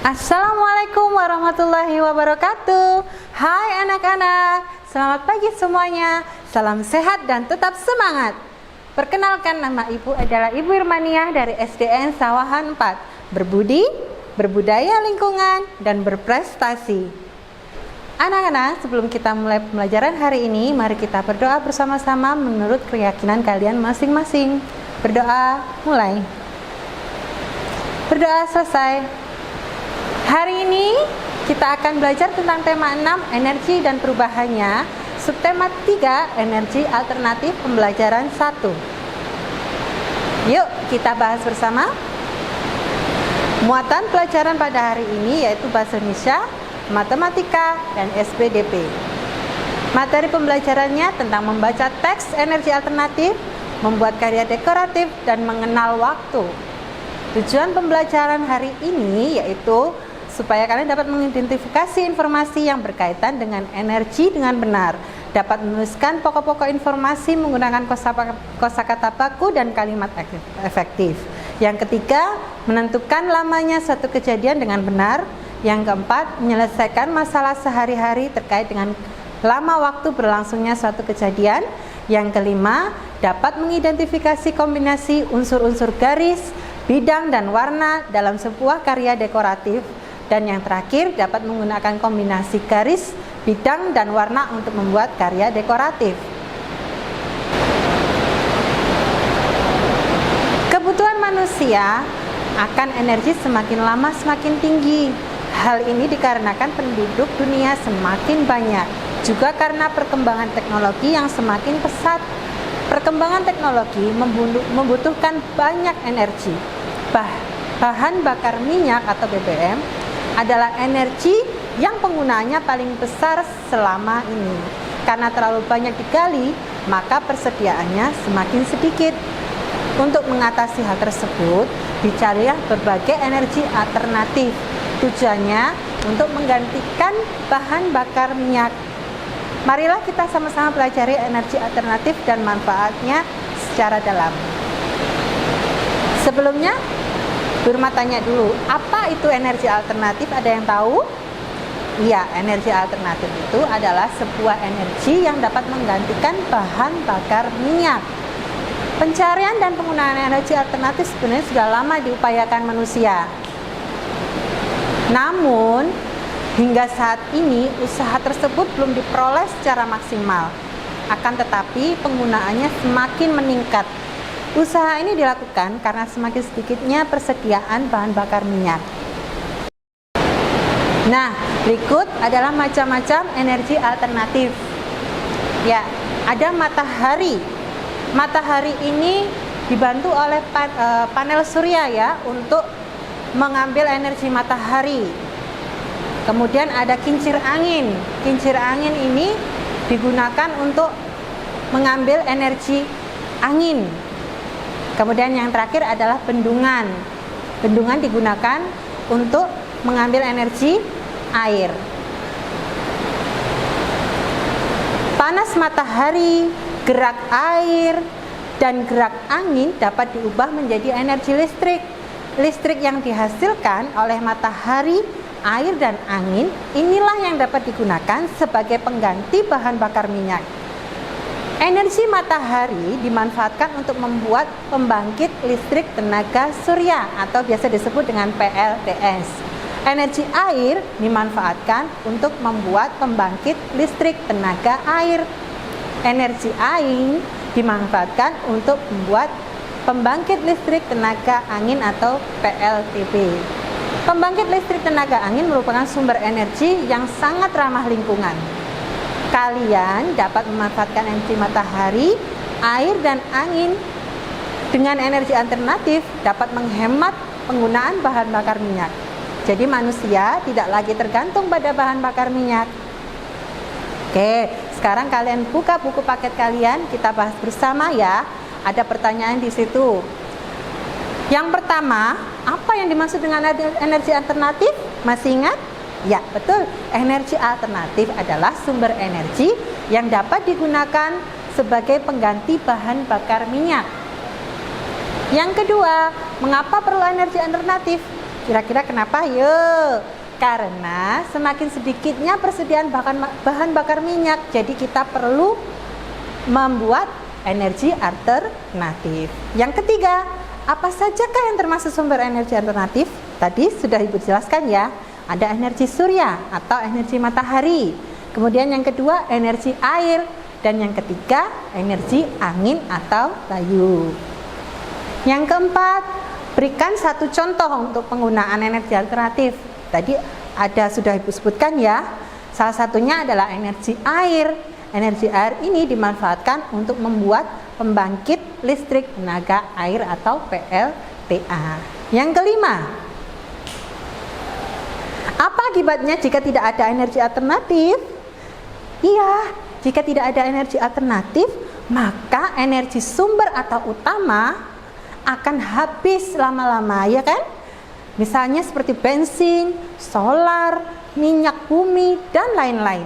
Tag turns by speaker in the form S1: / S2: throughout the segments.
S1: Assalamualaikum warahmatullahi wabarakatuh. Hai anak-anak, selamat pagi semuanya. Salam sehat dan tetap semangat. Perkenalkan, nama Ibu adalah Ibu Irmaniah dari SDN Sawahan 4. Berbudi, berbudaya lingkungan, dan berprestasi. Anak-anak, sebelum kita mulai pembelajaran hari ini, mari kita berdoa bersama-sama menurut keyakinan kalian masing-masing. Berdoa, mulai. Berdoa selesai. Hari ini kita akan belajar tentang tema 6, energi dan perubahannya. Subtema 3, energi alternatif, pembelajaran 1. Yuk kita bahas bersama. Muatan pelajaran pada hari ini yaitu bahasa Indonesia, matematika, dan SPDP. Materi pembelajarannya tentang membaca teks energi alternatif, membuat karya dekoratif, dan mengenal waktu. Tujuan pembelajaran hari ini yaitu supaya kalian dapat mengidentifikasi informasi yang berkaitan dengan energi dengan benar, dapat menuliskan pokok-pokok informasi menggunakan kosakata baku dan kalimat efektif. Yang ketiga, menentukan lamanya suatu kejadian dengan benar. Yang keempat, menyelesaikan masalah sehari-hari terkait dengan lama waktu berlangsungnya suatu kejadian. Yang kelima, dapat mengidentifikasi kombinasi unsur-unsur garis, bidang, dan warna dalam sebuah karya dekoratif. Dan yang terakhir, dapat menggunakan kombinasi garis, bidang, dan warna untuk membuat karya dekoratif. Kebutuhan manusia akan energi semakin lama semakin tinggi. Hal ini dikarenakan penduduk dunia semakin banyak, juga karena perkembangan teknologi yang semakin pesat. Perkembangan teknologi membutuhkan banyak energi. Bahan bakar minyak atau BBM adalah energi yang penggunaannya paling besar selama ini. Karena terlalu banyak digali, maka persediaannya semakin sedikit. Untuk mengatasi hal tersebut, dicarilah berbagai energi alternatif. Tujuannya untuk menggantikan bahan bakar minyak. Marilah kita sama-sama pelajari energi alternatif dan manfaatnya secara dalam. Sebelumnya, Burma tanya dulu, apa itu energi alternatif? Ada yang tahu? Iya, energi alternatif itu adalah sebuah energi yang dapat menggantikan bahan bakar minyak. Pencarian dan penggunaan energi alternatif sebenarnya sudah lama diupayakan manusia. Namun, hingga saat ini usaha tersebut belum diperoleh secara maksimal. Akan tetapi, penggunaannya semakin meningkat. Usaha ini dilakukan karena semakin sedikitnya persediaan bahan bakar minyak. Nah, berikut adalah macam-macam energi alternatif. Ya, ada matahari. Matahari ini dibantu oleh panel surya ya untuk mengambil energi matahari. Kemudian ada kincir angin. Kincir angin ini digunakan untuk mengambil energi angin. Kemudian yang terakhir adalah bendungan. Bendungan digunakan untuk mengambil energi air. Panas matahari, gerak air, dan gerak angin dapat diubah menjadi energi listrik. Listrik yang dihasilkan oleh matahari, air, dan angin inilah yang dapat digunakan sebagai pengganti bahan bakar minyak. Energi matahari dimanfaatkan untuk membuat pembangkit listrik tenaga surya atau biasa disebut dengan PLTS. Energi air dimanfaatkan untuk membuat pembangkit listrik tenaga air. Energi angin dimanfaatkan untuk membuat pembangkit listrik tenaga angin atau PLTP. Pembangkit listrik tenaga angin merupakan sumber energi yang sangat ramah lingkungan. Kalian dapat memanfaatkan energi matahari, air, dan angin. Dengan energi alternatif dapat menghemat penggunaan bahan bakar minyak. Jadi manusia tidak lagi tergantung pada bahan bakar minyak. Oke, sekarang kalian buka buku paket kalian, kita bahas bersama ya. Ada pertanyaan di situ. Yang pertama, apa yang dimaksud dengan energi alternatif? Masih ingat? Ya, betul. Energi alternatif adalah sumber energi yang dapat digunakan sebagai pengganti bahan bakar minyak. Yang kedua, mengapa perlu energi alternatif? Kira-kira kenapa? Yuk, karena semakin sedikitnya persediaan bahan bakar minyak, jadi kita perlu membuat energi alternatif. Yang ketiga, apa sajakah yang termasuk sumber energi alternatif? Tadi sudah Ibu jelaskan ya, ada energi surya atau energi matahari. Kemudian yang kedua, energi air. Dan yang ketiga, energi angin atau layu. Yang keempat, berikan satu contoh untuk penggunaan energi alternatif. Tadi sudah Ibu sebutkan ya. Salah satunya adalah energi air. Energi air ini dimanfaatkan untuk membuat pembangkit listrik tenaga air atau PLTA. Yang kelima, apa akibatnya jika tidak ada energi alternatif? Iya, jika tidak ada energi alternatif, maka energi sumber atau utama akan habis lama-lama, ya kan? Misalnya seperti bensin, solar, minyak bumi, dan lain-lain.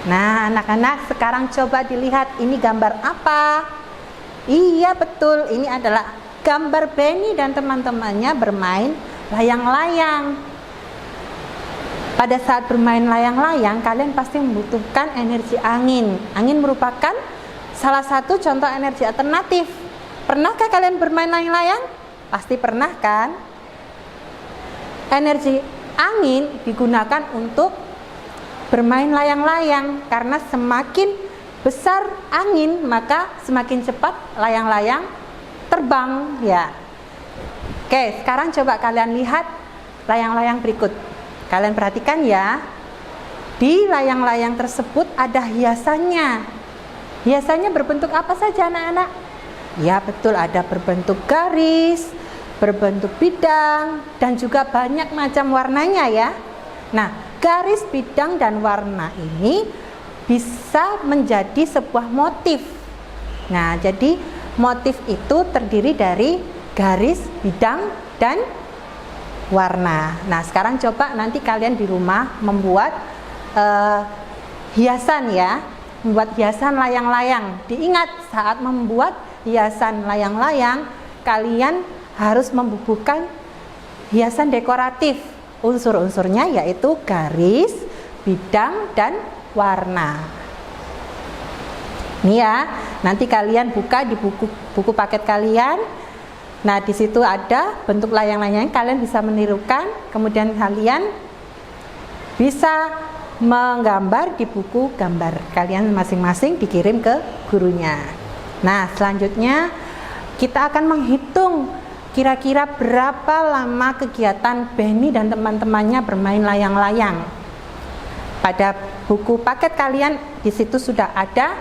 S1: Nah, anak-anak sekarang coba dilihat ini gambar apa? Iya betul, ini adalah gambar Benny dan teman-temannya bermain layang-layang. Pada saat bermain layang-layang, kalian pasti membutuhkan energi angin. Angin merupakan salah satu contoh energi alternatif. Pernahkah kalian bermain layang-layang? Pasti pernah kan? Energi angin digunakan untuk bermain layang-layang, karena semakin besar angin, maka semakin cepat layang-layang terbang ya. Oke, sekarang coba kalian lihat layang-layang berikut. Kalian perhatikan ya, di layang-layang tersebut ada hiasannya. Hiasannya berbentuk apa saja anak-anak? Ya betul, ada berbentuk garis, berbentuk bidang, dan juga banyak macam warnanya ya. Nah, garis, bidang, dan warna ini bisa menjadi sebuah motif. Nah, jadi motif itu terdiri dari garis, bidang, dan warna. Nah, sekarang coba nanti kalian di rumah membuat hiasan ya, membuat hiasan layang-layang. Diingat, saat membuat hiasan layang-layang, kalian harus membubuhkan hiasan dekoratif. Unsur-unsurnya yaitu garis, bidang, dan warna. Nih ya, nanti kalian buka di buku paket kalian. Nah, di situ ada bentuk layang-layang, kalian bisa menirukan, kemudian kalian bisa menggambar di buku gambar kalian masing-masing, dikirim ke gurunya. Nah, selanjutnya kita akan menghitung kira-kira berapa lama kegiatan Benny dan teman-temannya bermain layang-layang. Pada buku paket kalian di situ sudah ada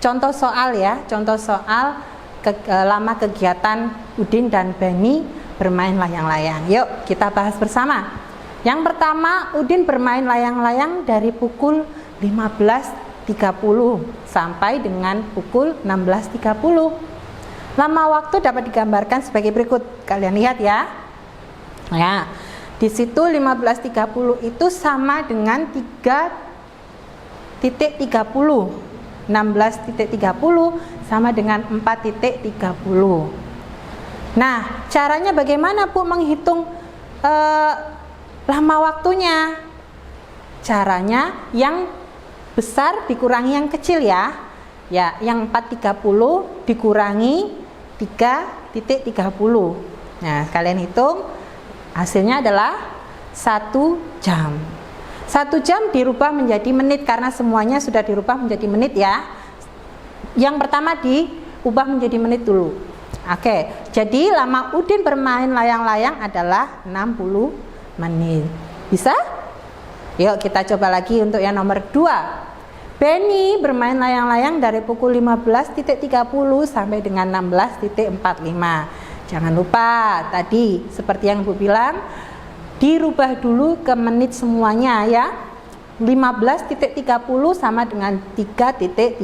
S1: contoh soal ya, contoh soal lama kegiatan Udin dan Benny bermain layang-layang. Yuk kita bahas bersama. Yang pertama, Udin bermain layang-layang dari pukul 15.30 sampai dengan pukul 16.30. Lama waktu dapat digambarkan sebagai berikut. Kalian lihat ya. Nah, di situ 15.30 itu sama dengan 3.30. 16.30 sama dengan 4.30. Nah, caranya bagaimana Bu menghitung lama waktunya? Caranya yang besar dikurangi yang kecil ya. Ya, yang 4.30 dikurangi 3.30. Nah, kalian hitung, hasilnya adalah 1 jam. 1 jam dirubah menjadi menit karena semuanya sudah dirubah menjadi menit ya. Yang pertama diubah menjadi menit dulu. Oke, jadi lama Udin bermain layang-layang adalah 60 menit. Bisa? Yuk kita coba lagi untuk yang nomor 2. Benny bermain layang-layang dari pukul 15.30 sampai dengan 16.45. Jangan lupa tadi seperti yang Bu bilang, dirubah dulu ke menit semuanya ya. 15.30 sama dengan 3.30.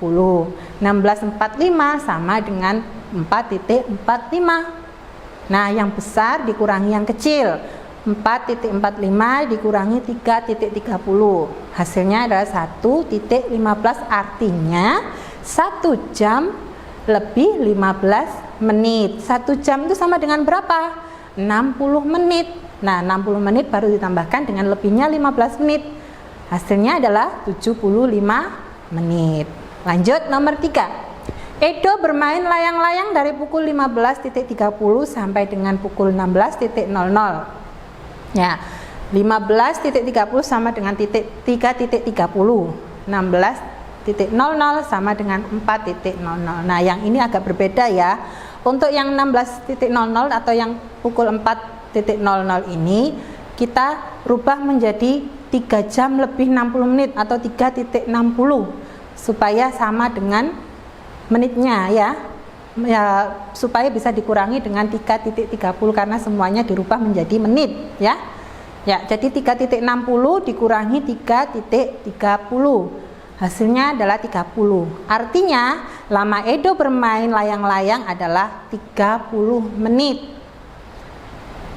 S1: 16.45 sama dengan 4.45. Nah, yang besar dikurangi yang kecil. 4.45 dikurangi 3.30. Hasilnya adalah 1.15, artinya 1 jam lebih 15 menit. 1 jam itu sama dengan berapa? 60 menit. Nah, 60 menit baru ditambahkan dengan lebihnya 15 menit. Hasilnya adalah 75 menit. Lanjut nomor 3. Edo bermain layang-layang dari pukul 15.30 sampai dengan pukul 16.00. Ya, 15.30 sama dengan 3.30. 16.00 sama dengan 4.00. Nah, yang ini agak berbeda ya. Untuk yang 16.00 atau yang pukul 4.00 ini kita rubah menjadi 3 jam lebih 60 menit atau 3.60 supaya sama dengan menitnya ya. Supaya bisa dikurangi dengan 3.30 karena semuanya dirubah menjadi menit ya. Ya, jadi 3.60 dikurangi 3.30. Hasilnya adalah 30. Artinya, lama Edo bermain layang-layang adalah 30 menit.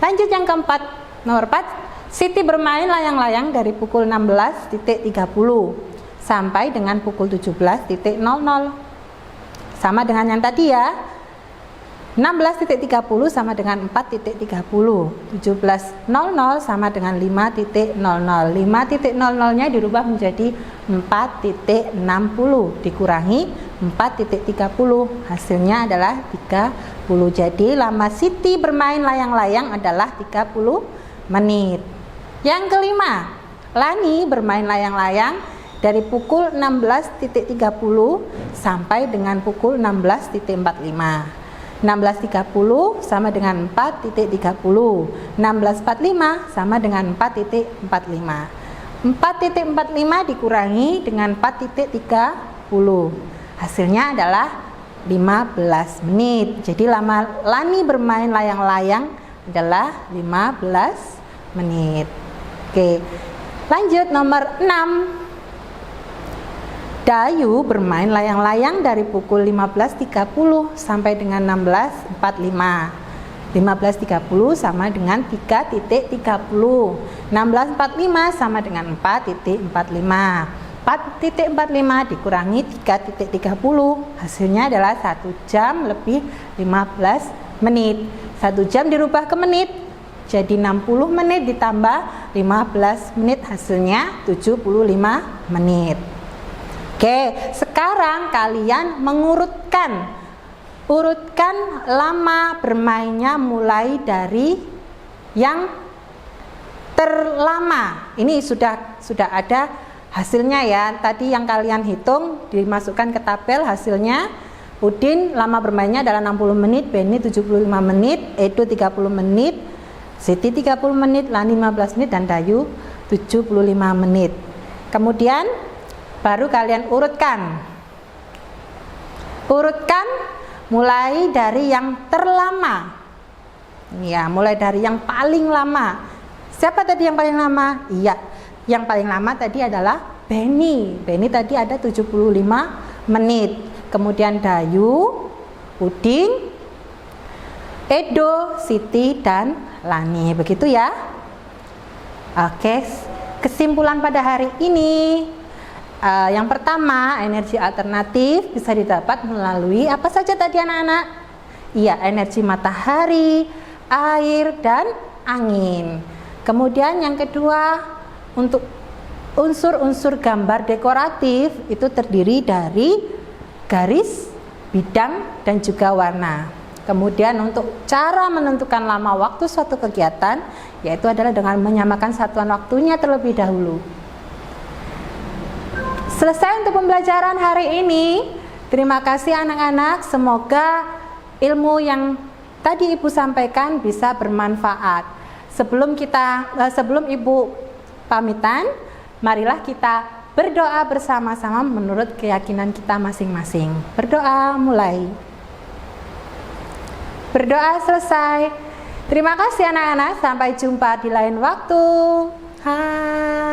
S1: Lanjut yang keempat, nomor 4. Siti bermain layang-layang dari pukul 16.30 sampai dengan pukul 17.00. Sama dengan yang tadi ya. 16.30 sama dengan 4.30. 17.00 sama dengan 5.00. 5.00 nya dirubah menjadi 4.60 dikurangi 4.30. Hasilnya adalah 30. Jadi lama Siti bermain layang-layang adalah 30 menit. Yang kelima, Lani bermain layang-layang dari pukul 16.30 sampai dengan pukul 16.45. 16.30 sama dengan 4.30. 16.45 sama dengan 4.45. 4.45 dikurangi dengan 4.30. Hasilnya adalah 15 menit. Jadi lama Lani bermain layang-layang adalah 15 menit. Oke. Lanjut nomor 6. Dayu bermain layang-layang dari pukul 15.30 sampai dengan 16.45. 15.30 sama dengan 3.30. 16.45 sama dengan 4.45. 4.45 dikurangi 3.30. Hasilnya adalah 1 jam lebih 15 menit. 1 jam dirubah ke menit, jadi 60 menit ditambah 15 menit, hasilnya 75 menit. Oke, sekarang kalian urutkan lama bermainnya mulai dari yang terlama. Ini sudah ada hasilnya ya. Tadi yang kalian hitung dimasukkan ke tabel hasilnya. Udin lama bermainnya adalah 60 menit, Beni 75 menit, Edo 30 menit, Siti 30 menit, Lani 15 menit, dan Dayu 75 menit. Kemudian baru kalian urutkan mulai dari yang terlama ya, mulai dari yang paling lama. Siapa tadi yang paling lama? Iya, yang paling lama tadi adalah Beni tadi ada 75 menit. Kemudian Dayu, Udin, Edo, Siti, dan Lani. Begitu ya. Oke, kesimpulan pada hari ini, yang pertama, energi alternatif bisa didapat melalui apa saja tadi anak-anak? Iya, energi matahari, air, dan angin. Kemudian yang kedua, untuk unsur-unsur gambar dekoratif itu terdiri dari garis, bidang, dan juga warna. Kemudian untuk cara menentukan lama waktu suatu kegiatan, yaitu adalah dengan menyamakan satuan waktunya terlebih dahulu. Selesai untuk pembelajaran hari ini. Terima kasih anak-anak. Semoga ilmu yang tadi Ibu sampaikan bisa bermanfaat. Sebelum Ibu pamitan, marilah kita berdoa bersama-sama menurut keyakinan kita masing-masing. Berdoa mulai. Berdoa selesai. Terima kasih anak-anak. Sampai jumpa di lain waktu. Hai.